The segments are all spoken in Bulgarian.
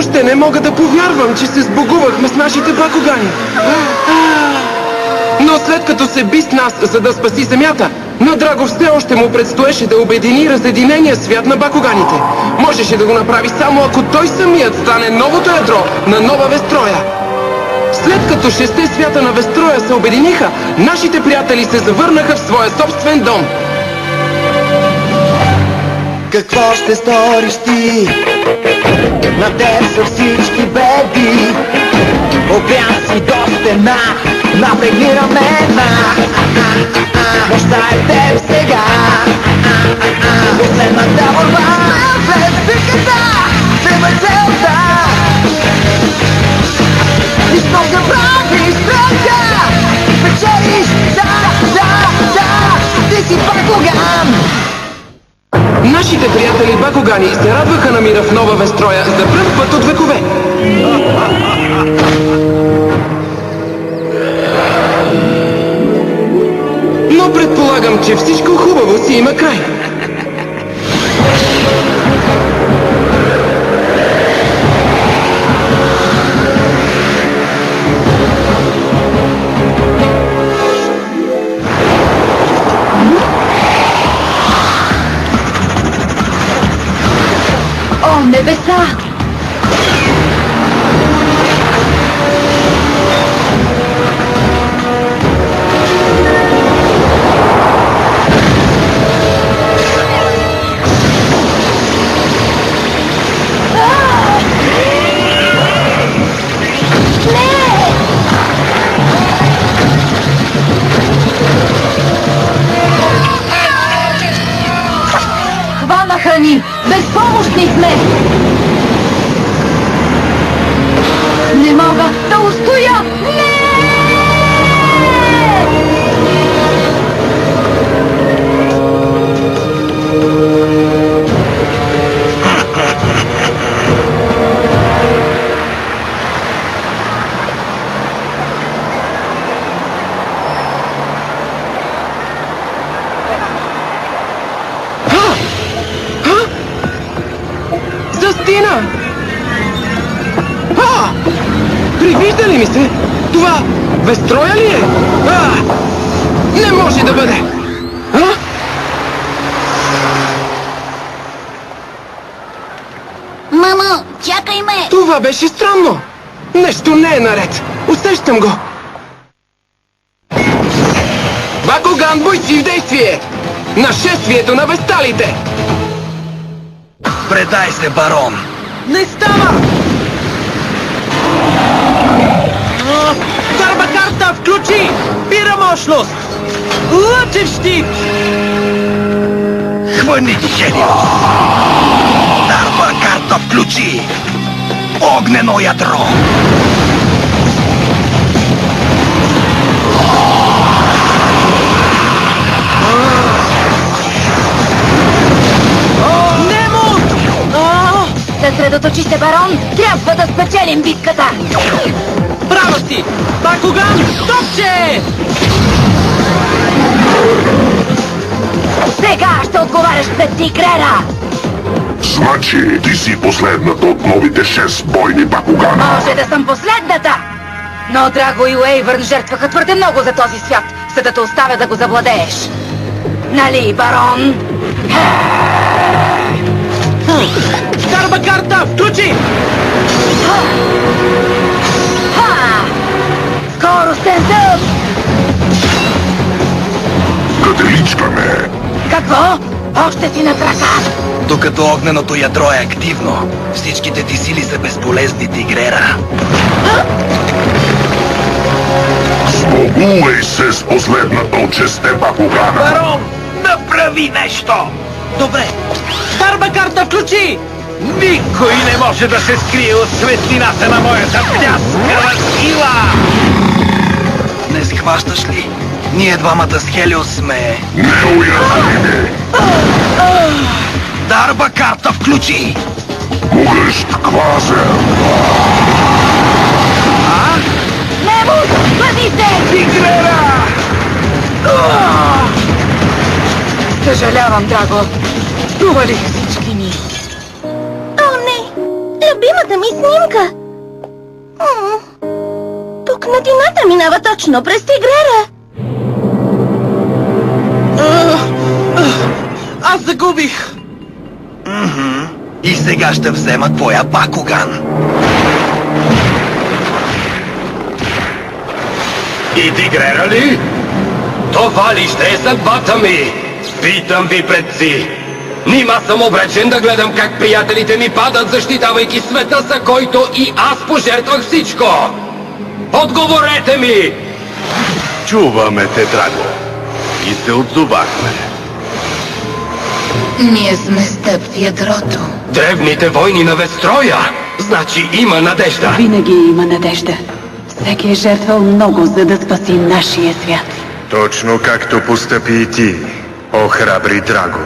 Въобще не мога да повярвам, че се сбогувахме с нашите Бакугани. Но след като се би с нас, за да спаси земята, на Драго все още му предстоеше да обедини разединения свят на Бакуганите. Можеше да го направи само ако той самият стане новото ядро на нова Вестроя. След като шесте свята на Вестроя се обединиха, нашите приятели се завърнаха в своя собствен дом. Какво ще сториш ти? На теб са всички беди. Опрям си до стена, напрегни рамена. Нощта е теб сега. Последната борба след битката трябва целта. Нищо да правиш справка. Печелиш, да, ти си Бакуган. Нашите приятели Бакугани се радваха на мира в нова Вестроя за пръв път от векове. Но предполагам, че всичко хубаво си има край. О, небеса! Хванаха ни! Безпомощни сме! Не мога да устоя! Не! Застина! Привижда ли ми се? Това Вестроя ли е? Не може да бъде! Мамо, чакай ме! Това беше странно! Нещо не е наред! Усещам го! Бакуган бойци в действие! Нашествието на весталите! Предай се, барон! Не става! Дарба карта, включи! Пира мощност! Лъчев щит! Хвърни Хелиос! Дарба карта, включи! Огнено ядро! Съсредоточи се, барон! Трябва да спечелим битката! Права си! Бакуган, топче! Сега ще отговаряш пред Тигрера! Значи ти си последната от новите 6 бойни Бакугана. Може да съм последната! Но Драго и Уейвърн жертваха твърде много за този свят, за да те оставя да го завладееш. Нали, барон? Дарба карта, включи! Скоростен зъб! Катеричка ме! Какво? Още си на крака! Докато огненото ядро е активно, всичките ти сили са безполезни, Тигрера. Сбогувай се с последната от 6 Бакугана. Барон, направи нещо! Добре. Дарба карта, включи! Никой не може да се скрие от светлината на моята бляскава сила! Не схващаш ли? Ние двамата с Хелиос сме... Неуязвими! Дарба карта, включи! Могъщ квазер! Немо, бъди се! Тигрера! Съжалявам, Драго. Провалих всички ни. О, не! любимата ми снимка. Тук надината минава точно през тигрера. Аз загубих! И сега ще взема твоя Бакуган. И тигрера ли? Това ли ще е съдбата ми? Питам ви, предци! Нима съм обречен да гледам как приятелите ми падат, защитавайки света, за който и аз пожертвах всичко! Отговорете ми! Чуваме те, Драго. И се отзовахме. Ние сме с теб в ядрото. Древните войни на Вестроя! Значи има надежда! Винаги има надежда. Всеки е жертвал много, за да спаси нашия свят. Точно както постъпи и ти, о храбри Драго.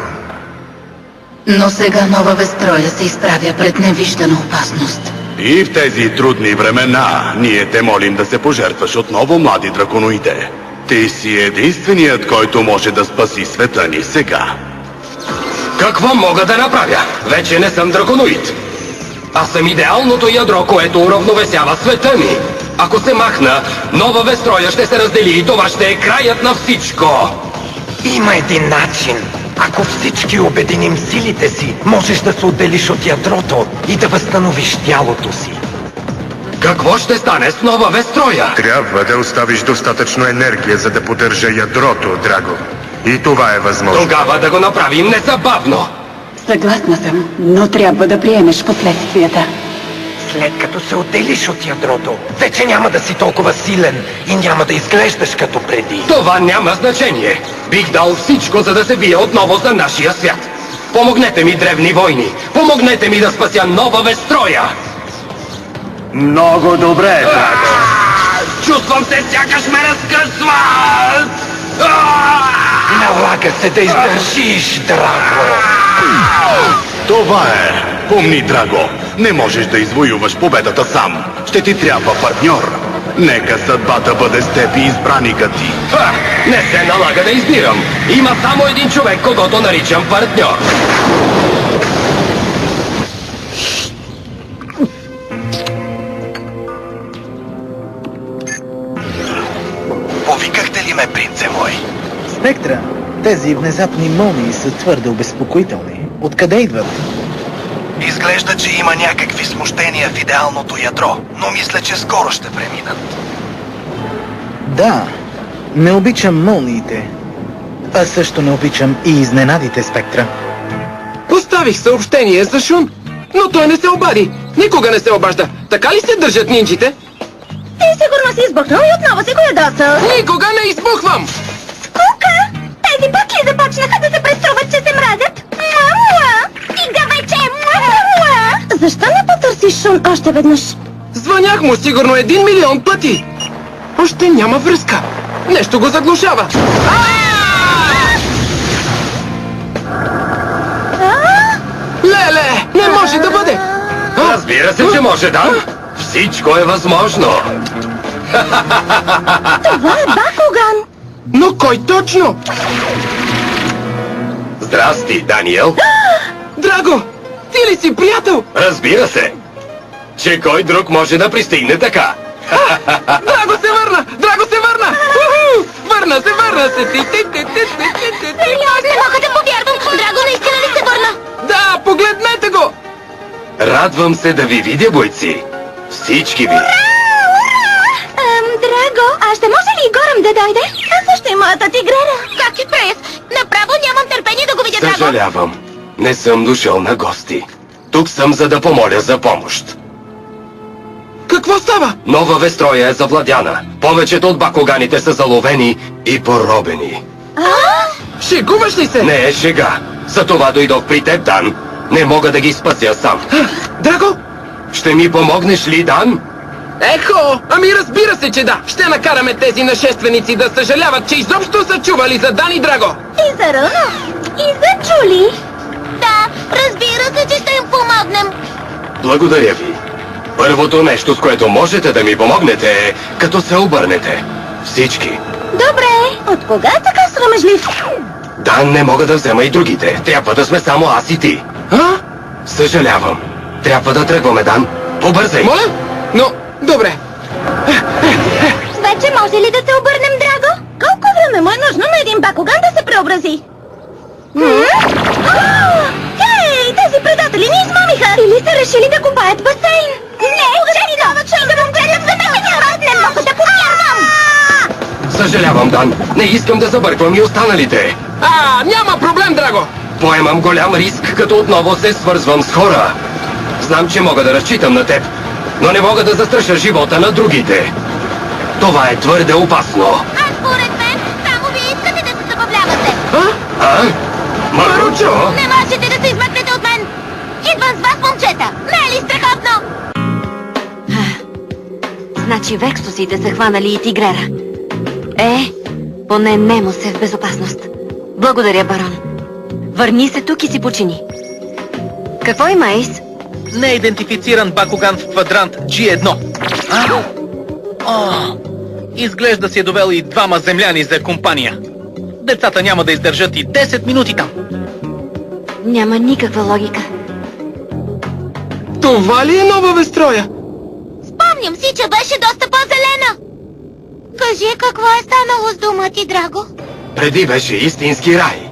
Но сега Нова Вестроя се изправя пред невиждана опасност. И в тези трудни времена ние те молим да се пожертваш отново, млади драконоиде. Ти си единственият, който може да спаси света ни сега. Какво мога да направя? Вече не съм драконоид. Аз съм идеалното ядро, което уравновесява света ми. Ако се махна, Нова Вестроя ще се раздели и това ще е краят на всичко. Има един начин. Ако всички обединим силите си, можеш да се отделиш от ядрото и да възстановиш тялото си. Какво ще стане с Нова Вестроя? Трябва да оставиш достатъчно енергия, за да поддържа ядрото, Драго. И това е възможно. Тогава да го направим незабавно. Съгласна съм, но трябва да приемеш последствията. След като се отделиш от ядрото, вече няма да си толкова силен и няма да изглеждаш като преди. Това няма значение. Бих дал всичко, за да се бия отново за нашия свят. Помогнете ми, древни войни. Помогнете ми да спася Нова Вестроя. Много добре, Драго. Чувствам се, сякаш ме разкъсват! Налага се да издържиш, Драго. Това е. Помни, Драго, не можеш да извоюваш победата сам. Ще ти трябва партньор. Нека съдбата бъде с теб и избраникът ти. Не се налага да избирам. Има само един човек, когото наричам партньор. Повикахте ли ме, принце мой? Спектра, тези внезапни мълнии са твърде обезпокоителни. Откъде идват? Изглежда, че има някакви смущения в идеалното ядро, но мисля, че скоро ще преминат. Да, не обичам мълниите. А също не обичам и изненадите, Спектра. Поставих съобщение за Шун, но той не се обади. Никога не се обажда. Така ли се държат нинджите? Ти сигурно си избухнал и отново си го ядосал. Никога не избухвам! Скука! Тези пък ли започнаха да се преструват, че се мразят? Муа! Стига вече! Муа! Защо не потърсиш Шун още веднъж? Звънях му сигурно 1 милион пъти. Още няма връзка. Нещо го заглушава. Леле, не може да бъде. Разбира се, че може, да. Всичко е възможно. Това е Бакуган! Но кой точно? Здрасти, Даниел. Драго! Ти ли си приятел? Разбира се. Че кой друг може да пристигне така? Драго се върна! Драго се върна! Уху! Върна се, върна се! Не мога да повярвам! Драго наистина ли се върна? Да, погледнете го! Радвам се да ви видя, бойци. Всички ви. Драго, а ще може ли и Горъм да дойде? А също и моята тигрера. Как и прес? Направо нямам търпение да го видя, Драго. Съжалявам. Не съм дошъл на гости. Тук съм, за да помоля за помощ. Какво става? Нова Вестроя е завладяна. Повечето от бакуганите са заловени и поробени. Шегуваш ли се? Не е шега. За това дойдох при теб, Дан. Не мога да ги спася сам. Драго? Ще ми помогнеш ли, Дан? Ехо! Ами разбира се, че да! Ще накараме тези нашественици да съжаляват, че изобщо са чували за Дан и Драго! И за Руно, и за Джули. Да, разбира се, че ще им помогнем. Благодаря ви. Първото нещо, с което можете да ми помогнете е, като се обърнете. Всички. Добре, от кога е така срамежлив? Дан, не мога да взема и другите. Трябва да сме само аз и ти. Съжалявам. Трябва да тръгваме, Дан. Побързай! Моля? Но, добре. Вече може ли да се обърнем, Драго? Колко време му е нужно на един Бакуган да се преобрази? Хей, тези предатели ни измамиха! Или са решили да копаят басейн? Не, чакай! Да го гледам за мен! Не мога да повярвам! Съжалявам, Дан. Не искам да забърквам и останалите. Няма проблем, Драго! Поемам голям риск, като отново се свързвам с хора. Знам, че мога да разчитам на теб, но не мога да застраша живота на другите. Това е твърде опасно. А според мен, само вие искате да се забавлявате. А? Маручо? Не можете да се измъкнете от мен! Идвам с вас, момчета! Не е ли страхотно? Значи вексосите са хванали и тигрера. Поне Немо се в безопасност. Благодаря, барон. Върни се тук и си почини. Какво има, Ейс? Неидентифициран Бакуган в квадрант G1. Изглежда си е довел и двама земляни за компания. Децата няма да издържат и 10 минути там. Няма никаква логика. Това ли е нова Вестроя? Спомням си, че беше доста по-зелена. Кажи, какво е станало с дома ти, Драго? Преди беше истински рай.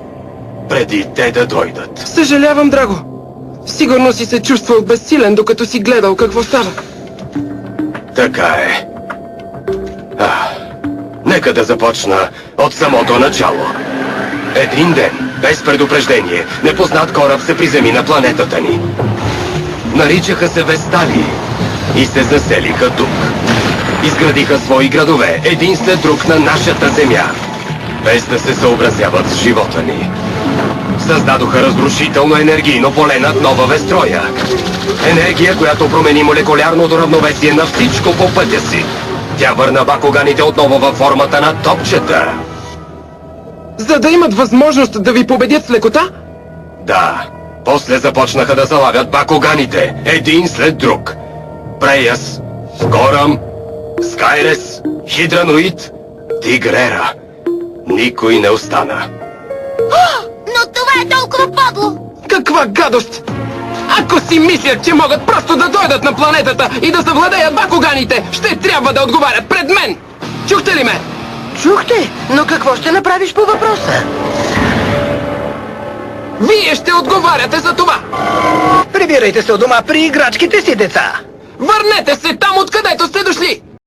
Преди те да дойдат. Съжалявам, Драго. Сигурно си се чувствал безсилен, докато си гледал какво става. Така е. Нека да започна от самото начало. Един ден, без предупреждение, непознат кораб се приземи на планетата ни. Наричаха се Вестали и се заселиха тук. Изградиха свои градове, един след друг на нашата земя, без да се съобразяват с живота ни. Създадоха разрушително енергийно поле над нова Вестроя. Енергия, която промени молекулярното равновесие на всичко по пътя си. Тя върна Бакуганите отново във формата на топчета. За да имат възможност да ви победят с лекота? Да, после започнаха да залавят Бакуганите, един след друг. Преяс, Горам, Скайрес, Хидраноид, Тигрера. Никой не остана. Но това е толкова подло! Каква гадост! Ако си мислят, че могат просто да дойдат на планетата и да завладеят Бакуганите, ще трябва да отговарят пред мен! Чухте ли ме? Чухте, но какво ще направиш по въпроса? Вие ще отговаряте за това! Прибирайте се у дома при играчките си, деца! Върнете се там, откъдето сте дошли!